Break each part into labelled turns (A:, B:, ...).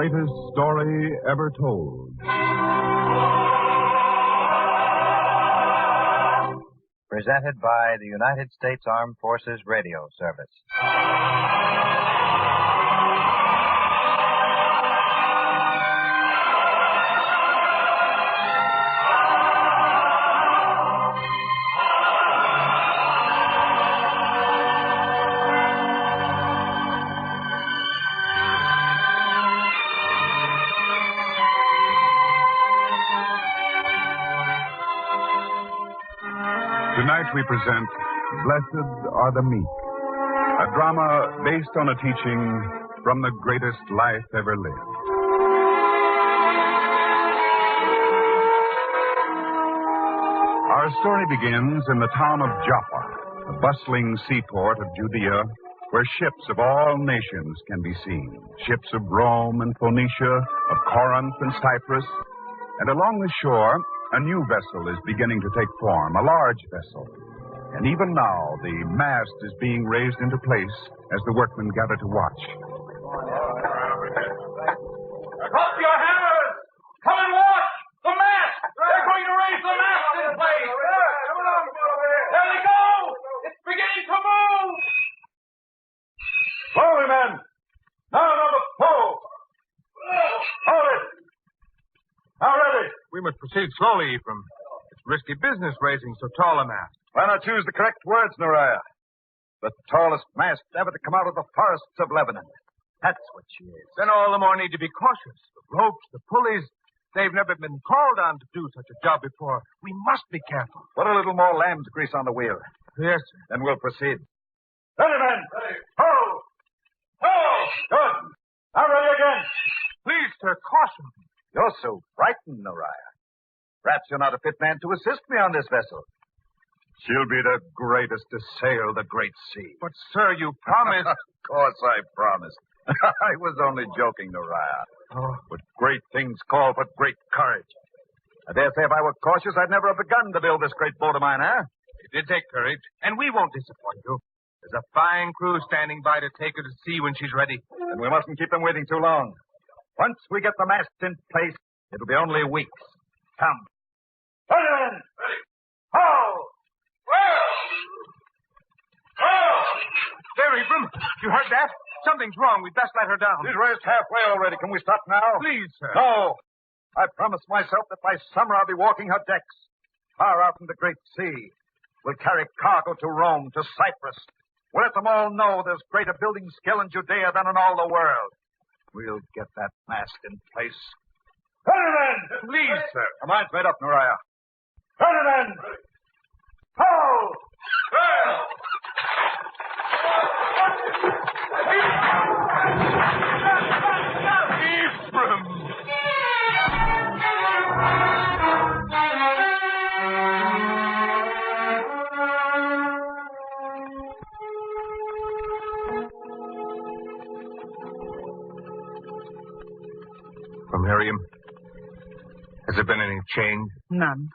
A: greatest story ever told.
B: Presented by the United States Armed Forces Radio Service.
A: Tonight we present Blessed Are the Meek, a drama based on a teaching from the greatest life ever lived. Our story begins in the town of Joppa, the bustling seaport of Judea, where ships of all nations can be seen. Ships of Rome and Phoenicia, of Corinth and Cyprus, and along the shore, a new vessel is beginning to take form, a large vessel. And even now, the mast is being raised into place as the workmen gather to watch.
C: Drop your hammers! Come and watch! The mast! They're going to raise the mast in place! There they go! It's beginning to move!
D: Slowly, men! Now another pull! Hold it! Now ready!
E: We must proceed slowly, Ephraim. It's risky business raising so tall a mast.
D: Why not choose the correct words, Nariah? The tallest mast ever to come out of the forests of Lebanon. That's what she is.
E: Then all the more need to be cautious. The ropes, the pulleys, they've never been called on to do such a job before. We must be careful.
D: Put a little more lamb's grease on the wheel.
E: Yes, sir.
D: Then we'll proceed. Ready, men! Ready. Hold! Hold! Good. Now ready again.
E: Please, sir, caution.
D: You're so frightened, Nariah. Perhaps you're not a fit man to assist me on this vessel. She'll be the greatest to sail the great sea.
E: But, sir, you promised...
D: Of course I promised. I was only joking, Nariah.
E: Oh.
D: But great things call for great courage. I dare say if I were cautious, I'd never have begun to build this great boat of mine, huh?
E: It did take courage, and we won't disappoint you. There's a fine crew standing by to take her to sea when she's ready.
D: And we mustn't keep them waiting too long. Once we get the masts in place, it'll be only weeks. Come. Ready, men! Ready. Hold!
E: There, Ephraim. You heard that? Something's wrong. We'd best let her down.
D: She's raised halfway already. Can we stop now?
E: Please, sir.
D: No. I promised myself that by summer I'll be walking her decks. Far out in the great sea. We'll carry cargo to Rome, to Cyprus. We'll let them all know there's greater building skill in Judea than in all the world. We'll get that mast in place. Ready, men!
E: Please, sir.
D: Your mind's made up, Nariah. Ready, men! Hold!
E: Ephraim! Miriam, has there been any change?
F: None.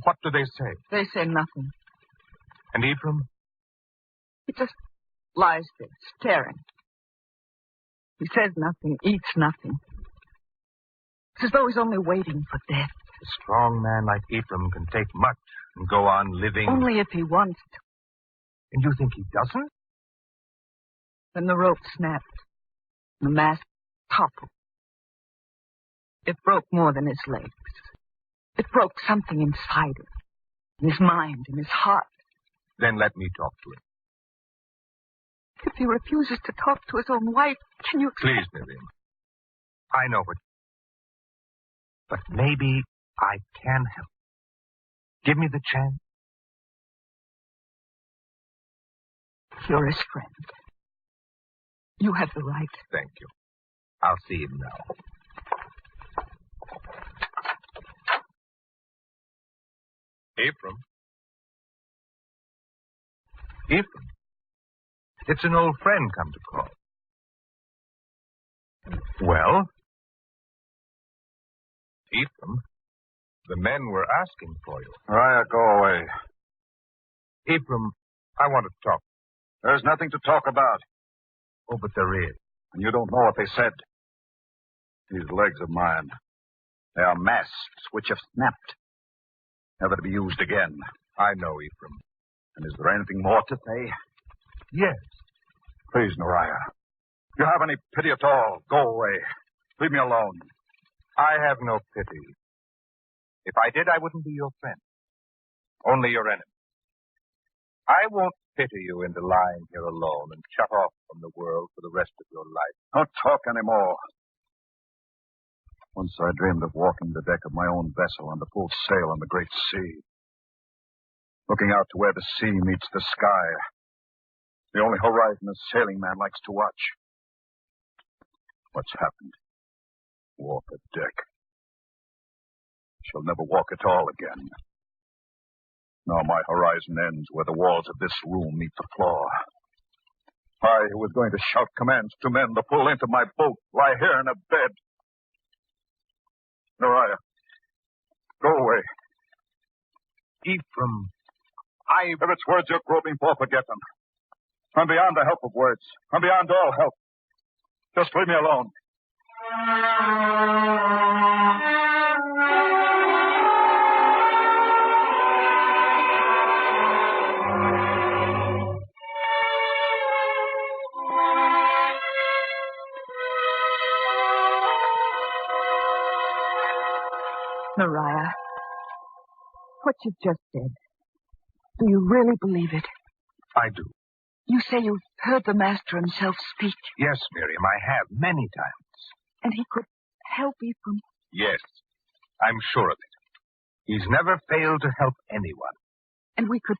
E: What do they say?
F: They say nothing.
E: And Ephraim?
F: He just lies there, staring. He says nothing, eats nothing. It's as though he's only waiting for death.
E: A strong man like Ephraim can take much and go on living.
F: Only if he wants to.
E: And you think he doesn't?
F: Then the rope snapped. The mast toppled. It broke more than his legs. It broke something inside him. In his mind, in his heart.
E: Then let me talk to him.
F: If he refuses to talk to his own wife, can you...
E: Please, Miriam. I know what... But maybe I can help. Give me the chance.
F: You're his friend. You have the right.
E: Thank you. I'll see him now. Ephraim? Ephraim? It's an old friend come to call. Well? Ephraim, the men were asking for you.
D: Nariah, go away.
E: Ephraim, I want to talk.
D: There's nothing to talk about.
E: Oh, but there is.
D: And you don't know what they said. These legs of mine, they are masks which have snapped, never to be used again.
E: I know, Ephraim.
D: And is there anything more to say?
E: Yes.
D: Please, Nariah. If you have any pity at all, go away. Leave me alone.
E: I have no pity. If I did, I wouldn't be your friend. Only your enemy. I won't pity you into lying here alone and shut off from the world for the rest of your life.
D: Don't talk anymore. Once I dreamed of walking the deck of my own vessel under full sail on the great sea. Looking out to where the sea meets the sky. The only horizon a sailing man likes to watch. What's happened? Walk a deck. Shall never walk at all again. Now my horizon ends where the walls of this room meet the floor. I, who was going to shout commands to men to pull into my boat, lie here in a bed. Nariah, go away.
E: Ephraim,
D: If it's words you're groping for, forget them. I'm beyond the help of words. I'm beyond all help. Just leave me alone.
F: Nariah, what you've just said, do you really believe it?
E: I do.
F: You say you've heard the master himself speak.
E: Yes, Miriam, I have many times.
F: And he could help Ephraim.
E: Yes, I'm sure of it. He's never failed to help anyone.
F: And we could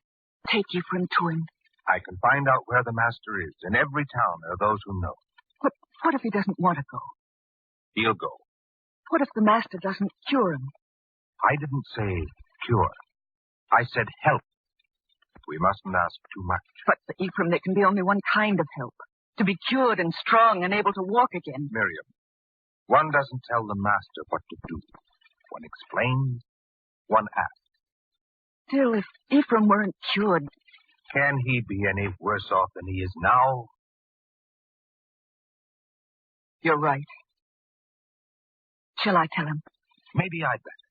F: take Ephraim to him.
E: I can find out where the master is. In every town there are those who know.
F: But what if he doesn't want to go?
E: He'll go.
F: What if the master doesn't cure him?
E: I didn't say cure. I said help. We mustn't ask too much.
F: But for Ephraim, there can be only one kind of help. To be cured and strong and able to walk again.
E: Miriam, one doesn't tell the master what to do. One explains, one asks.
F: Still, if Ephraim weren't cured...
E: Can he be any worse off than he is now?
F: You're right. Shall I tell him?
E: Maybe I'd better.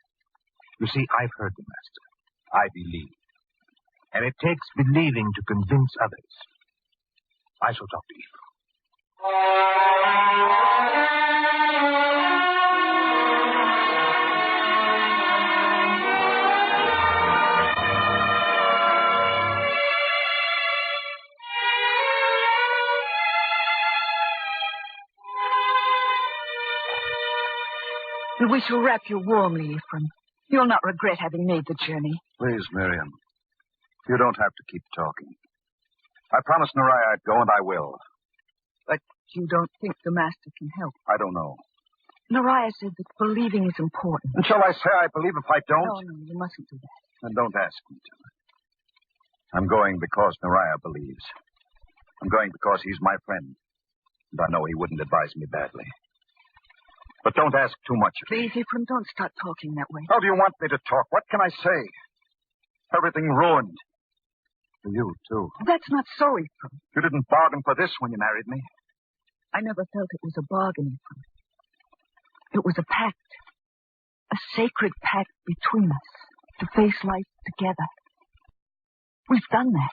E: You see, I've heard the master. I believe. And it takes believing to convince others. I shall talk to Ephraim.
F: We shall wrap you warmly, Ephraim. You'll not regret having made the journey.
D: Please, Miriam. You don't have to keep talking. I promised Nariah I'd go, and I will.
F: But you don't think the master can help?
D: I don't know.
F: Nariah said that believing is important.
D: And shall I say I believe if I don't?
F: No, you mustn't do that.
D: Then don't ask me to. I'm going because Nariah believes. I'm going because he's my friend. And I know he wouldn't advise me badly. But don't ask too much of me.
F: Please, Ephraim, don't start talking that way.
D: How do you want me to talk? What can I say? Everything ruined. For you, too.
F: That's not so, Ephraim.
D: You didn't bargain for this when you married me.
F: I never felt it was a bargain, Ephraim. It was a pact. A sacred pact between us to face life together. We've done that.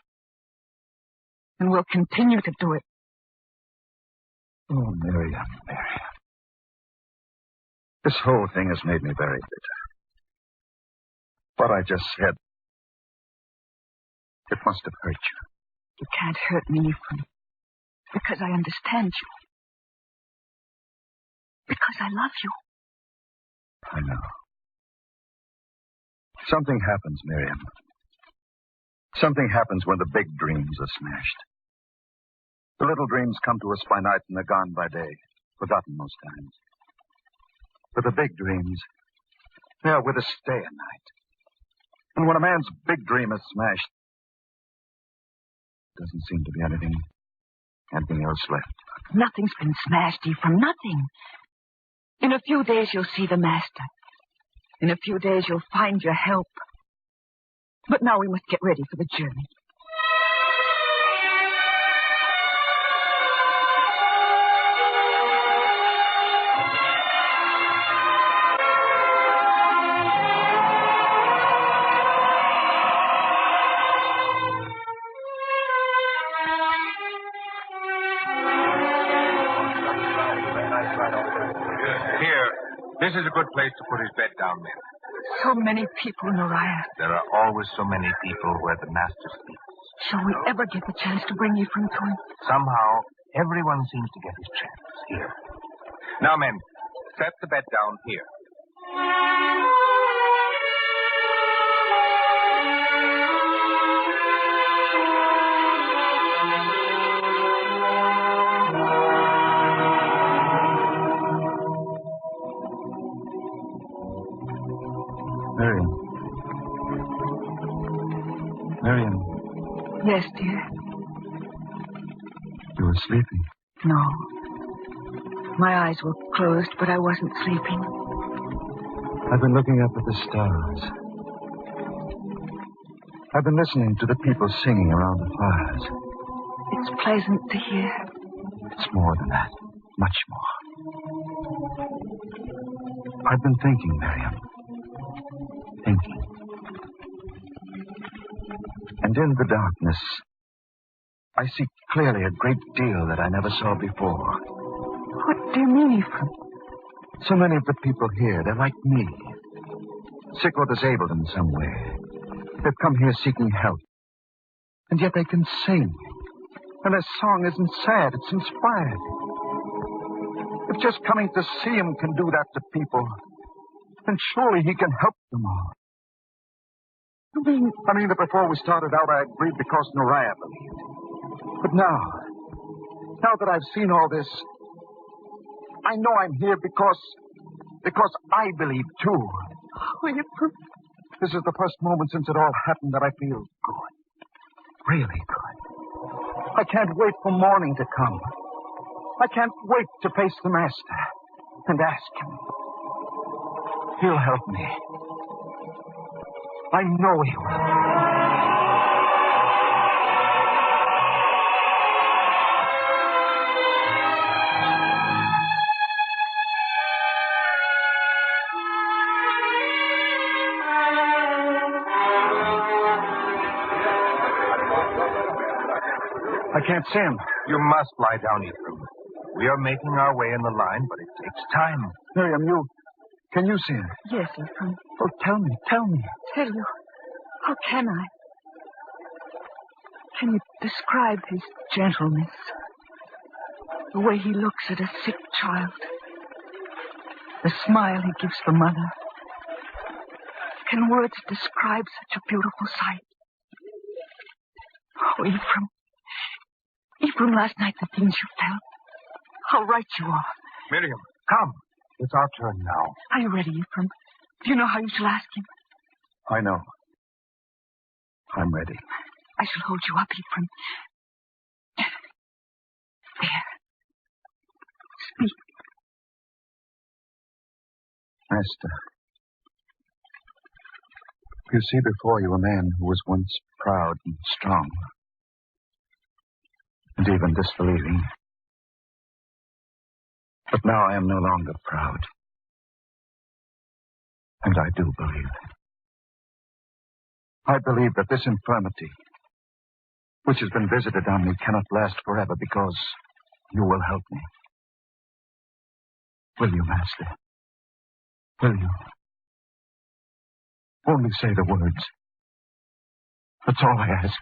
F: And we'll continue to do it.
D: Oh, Miriam, Miriam. This whole thing has made me very bitter. What I just said, it must have hurt you.
F: You can't hurt me, Ephraim. Because I understand you. Because I love you.
D: I know. Something happens, Miriam. Something happens when the big dreams are smashed. The little dreams come to us by night and they're gone by day. Forgotten most times. But the big dreams, they're with us day and night. And when a man's big dream is smashed, there doesn't seem to be anything else left.
F: Nothing's been smashed, Ephraim. Nothing. In a few days, you'll see the master. In a few days, you'll find your help. But now we must get ready for the journey.
E: This is a good place to put his bed down, men.
F: So many people, Noriah.
E: There are always so many people where the master sleeps.
F: Shall we ever get the chance to bring Ephraim to him?
E: Somehow, everyone seems to get his chance here. Now, men, set the bed down here.
A: Miriam,
F: Yes, dear.
A: you were sleeping.
F: No. My eyes were closed, but I wasn't sleeping.
A: I've been looking up at the stars. I've been listening to the people singing around the fires.
F: It's pleasant to hear.
A: It's more than that. Much more. I've been thinking, Miriam. Thinking. And in the darkness, I see clearly a great deal that I never saw before.
F: What do you mean, Ephraim?
A: So many of the people here, they're like me. Sick or disabled in some way. They've come here seeking help. And yet they can sing. And their song isn't sad, it's inspired. If just coming to see him can do that to people, then surely he can help them all. I mean that before we started out, I agreed because Noriah believed. But now that I've seen all this, I know I'm here because I believe too.
F: Oh, Ephraim.
A: This is the first moment since it all happened that I feel good. Really good. I can't wait for morning to come. I can't wait to face the Master and ask him. He'll help me. I know he will. I can't see him.
E: You must lie down, Ephraim. We are making our way in the line, but it takes time.
A: Miriam, can you see him?
F: Yes, Ephraim.
A: Oh, tell me.
F: Tell you. How can I? Can you describe his gentleness? The way he looks at a sick child. The smile he gives the mother. Can words describe such a beautiful sight? Oh, Ephraim. Ephraim, last night the things you felt. How right you are.
E: Miriam, come. It's our turn now.
F: Are you ready, Ephraim? Do you know how you shall ask him?
A: I know. I'm ready.
F: I shall hold you up, Ephraim. There. Speak.
A: Master, you see before you a man who was once proud and strong, and even disbelieving. But now I am no longer proud. And I do believe. I believe that this infirmity, which has been visited on me, cannot last forever because you will help me. Will you, Master? Will you? Only say the words. That's all I ask.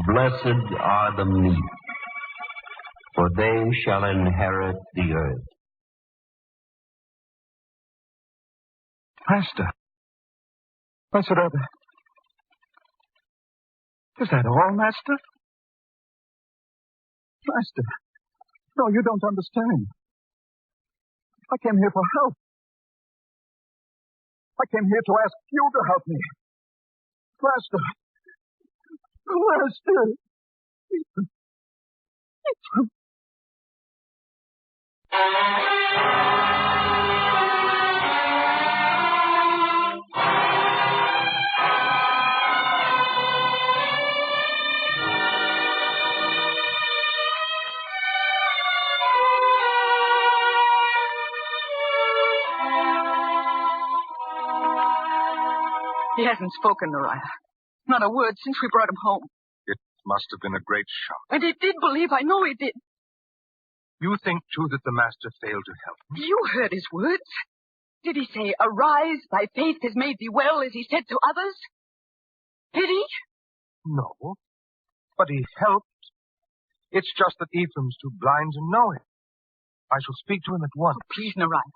G: Blessed are the meek, for they shall inherit the earth.
A: Master. Blessed are the... Is that all, Master? Master. No, you don't understand. I came here for help. I came here to ask you to help me. Master. Master.
F: He hasn't spoken, Noriah. not a word since we brought him home.
E: It must have been a great shock.
F: And he did believe. I know he did.
E: You think, too, that the master failed to help him?
F: You heard his words. Did he say, "Arise, thy faith has made thee well," as he said to others? Did he?
E: No. But he helped. It's just that Ephraim's too blind to know it. I shall speak to him at once.
F: Oh, please, Nariah.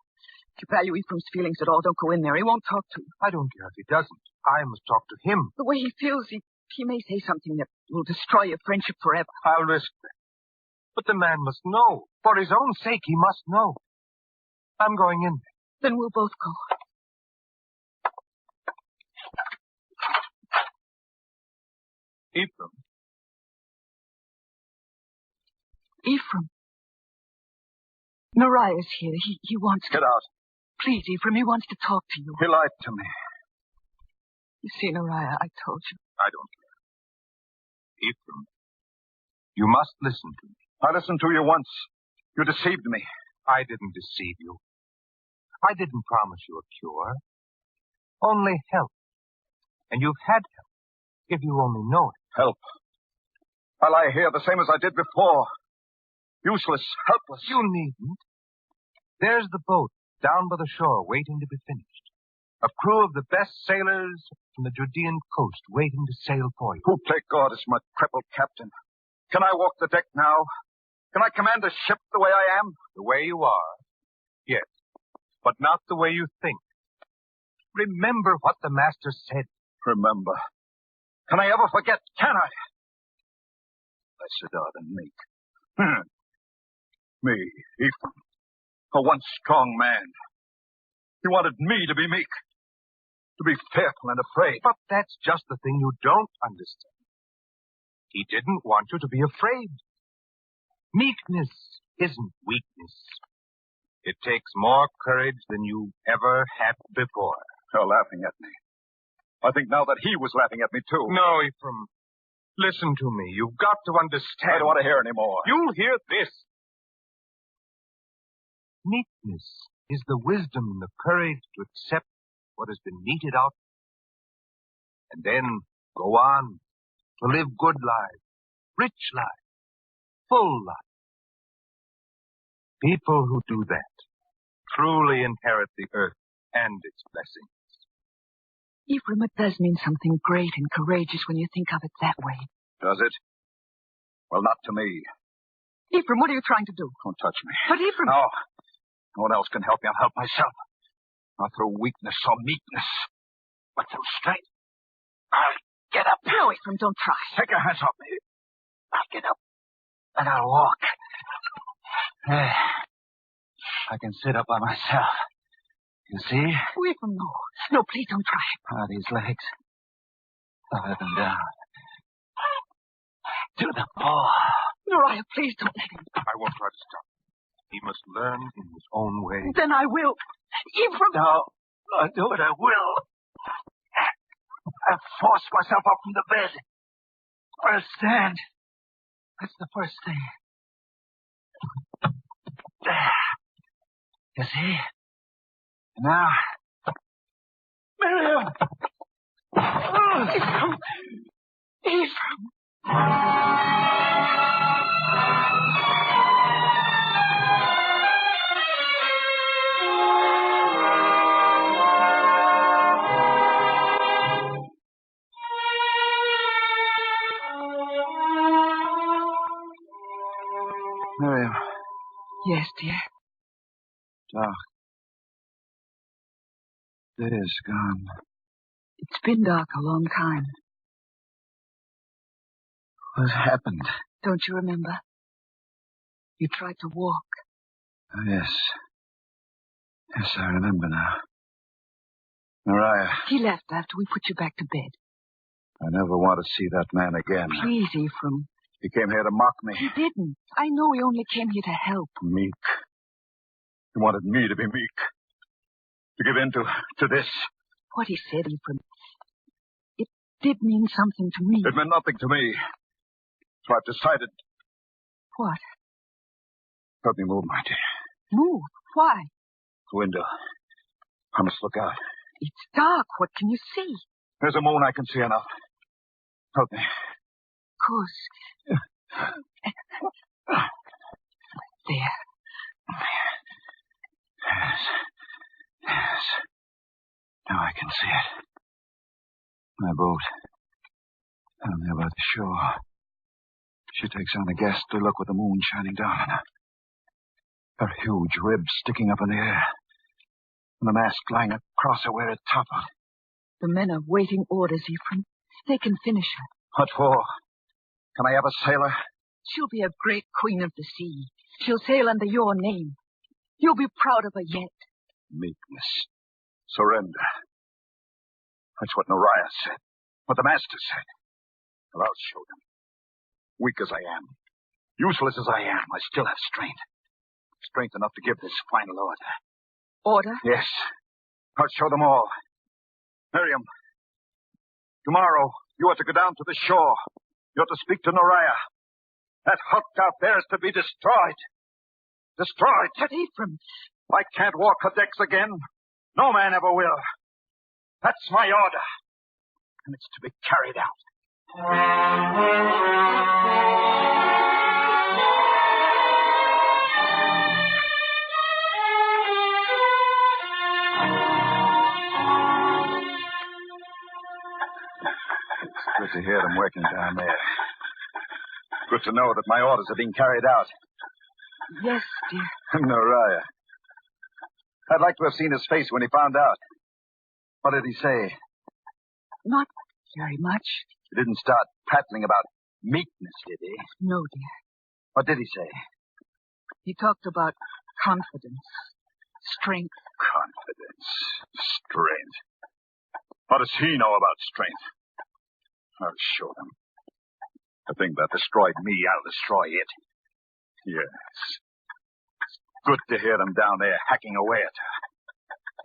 F: If you value Ephraim's feelings at all, don't go in there. He won't talk to you.
E: I don't care if he doesn't. I must talk to him.
F: The way he feels, he may say something that will destroy your friendship forever.
E: I'll risk that. But the man must know. For his own sake, he must know. I'm going in there.
F: Then we'll both go.
E: Ephraim.
F: Ephraim. Nariah's here. He wants to...
D: Get out.
F: Please, Ephraim, he wants to talk to you.
D: He lied to me.
F: You see, Nariah, I told you.
E: I don't care. Ephraim, you must listen to me.
D: I listened to you once. You deceived me.
E: I didn't deceive you. I didn't promise you a cure. Only help. And you've had help, if you only know it.
D: Help. I lie here the same as I did before. Useless, helpless.
E: You needn't. There's the boat down by the shore waiting to be finished. A crew of the best sailors from the Judean coast waiting to sail for you.
D: Who, plague God, is my crippled captain? Can I walk the deck now? Can I command a ship the way I am?
E: The way you are, yes, but not the way you think. Remember what the master said.
D: Remember. Can I ever forget? Can I? Blessed are the meek. Me, Ephraim, a once strong man. He wanted me to be meek, to be fearful and afraid.
E: But that's just the thing you don't understand. He didn't want you to be afraid. Meekness isn't weakness. It takes more courage than you ever had before.
D: You're laughing at me. I think now that he was laughing at me, too.
E: No, Ephraim. Listen to me. You've got to understand.
D: I don't want to hear any more.
E: You'll hear this. Meekness is the wisdom and the courage to accept what has been meted out. And then go on to live good lives, rich lives, full lives. People who do that truly inherit the earth and its blessings.
F: Ephraim, it does mean something great and courageous when you think of it that way.
D: Does it? Well, not to me.
F: Ephraim, what are you trying to do?
D: Don't touch me.
F: But Ephraim...
D: No. No one else can help me. I'll help myself. Not through weakness or meekness, but through strength. I'll get up.
F: No, Ephraim, don't try.
D: Take your hands off me. I'll get up, and I'll walk. There. I can sit up by myself. You see?
F: Oh, Ephraim, no. No, please don't try.
D: These legs. Up and down. To the paw.
F: Nariah, please don't let him.
E: I won't try to stop. He must learn in his own way.
F: Then I will. Ephraim!
D: No, I'll do it. I will. I'll force myself up from the bed. I'll stand. That's the first thing. There. You see? Now. Miriam!
F: Ephraim! Ephraim!
D: Miriam.
F: Yes, dear.
D: Dark. It is gone.
F: It's been dark a long time.
D: What happened?
F: Don't you remember? You tried to walk.
D: Oh, yes. Yes, I remember now. Nariah.
F: He left after we put you back to bed.
D: I never want to see that man again.
F: Please, Ephraim.
D: He came here to mock me.
F: He didn't. I know he only came here to help.
D: Meek. He wanted me to be meek. To give in to this.
F: What he said, Ephraim, it did mean something to me.
D: It meant nothing to me. So I've decided.
F: What?
D: Let me move, my dear.
F: Move? Why?
D: The window. I must look out.
F: It's dark. What can you see?
D: There's a moon. I can see enough. Help me.
F: Of course. There.
D: Yes. Now I can see it. My boat. Down there by the shore. She takes on a ghastly look with the moon shining down on her. Her huge ribs sticking up in the air. And the mast lying across her where it toppled.
F: The men are waiting orders, Ephraim. They can finish her.
D: What for? Can I have a sailor?
F: She'll be a great queen of the sea. She'll sail under your name. You'll be proud of her yet.
D: Meekness. Surrender. That's what Noriah said. What the master said. Well, I'll show them. Weak as I am, useless as I am, I still have strength. Strength enough to give this final order.
F: Order?
D: Yes. I'll show them all. Miriam, tomorrow you are to go down to the shore. You're to speak to Noriah. That hulk out there is to be destroyed. Destroyed.
F: But Ephraim...
D: I can't walk her decks again. No man ever will. That's my order. And it's to be carried out. It's good to hear them working down there. Good to know that my orders are being carried out.
F: Yes, dear.
D: Noriah. I'd like to have seen his face when he found out. What did he say?
F: Not very much.
D: He didn't start prattling about meekness, did he?
F: No, dear.
D: What did he say?
F: He talked about confidence, strength.
D: Confidence, strength. What does he know about strength? I'll show them. The thing that destroyed me, I'll destroy it. Yes. It's good to hear them down there hacking away at her.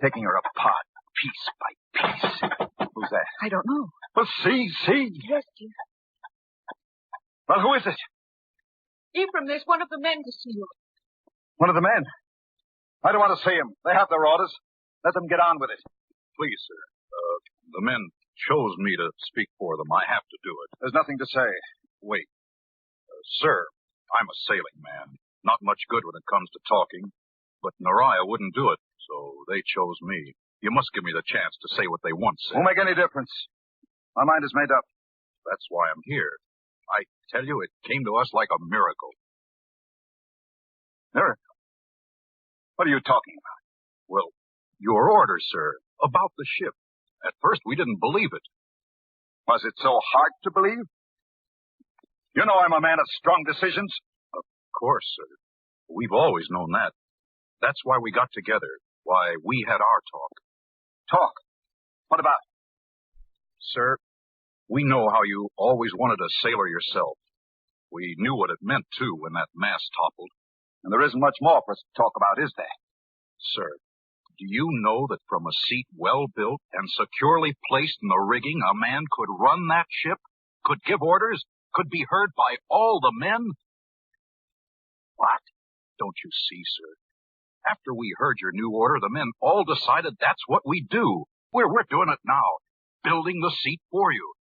D: Taking her apart, piece by piece. Who's that?
F: I don't know.
D: Well, see.
F: Yes, dear.
D: Well, who is it?
F: Ephraim, there's one of the men to see you.
D: One of the men. I don't want to see him. They have their orders. Let them get on with it.
A: Please, sir. The men chose me to speak for them. I have to do it.
D: There's nothing to say.
A: Wait. Sir, I'm a sailing man. Not much good when it comes to talking. But Noriah wouldn't do it, so they chose me. You must give me the chance to say what they want said.
D: Won't make any difference. My mind is made up.
A: That's why I'm here. I tell you, it came to us like a miracle.
D: Miracle? What are you talking about?
A: Well, your order, sir, about the ship. At first, we didn't believe it.
D: Was it so hard to believe? You know I'm a man of strong decisions.
A: Of course, sir. We've always known that. That's why we got together. Why we had our talk.
D: Talk? What about?
A: Sir, we know how you always wanted a sailor yourself. We knew what it meant, too, when that mast toppled.
D: And there isn't much more for us to talk about, is there?
A: Sir, do you know that from a seat well built and securely placed in the rigging, a man could run that ship, could give orders, could be heard by all the men? What? Don't you see, sir? After we heard your new order, the men all decided that's what we do. We're doing it now, building the seat for you.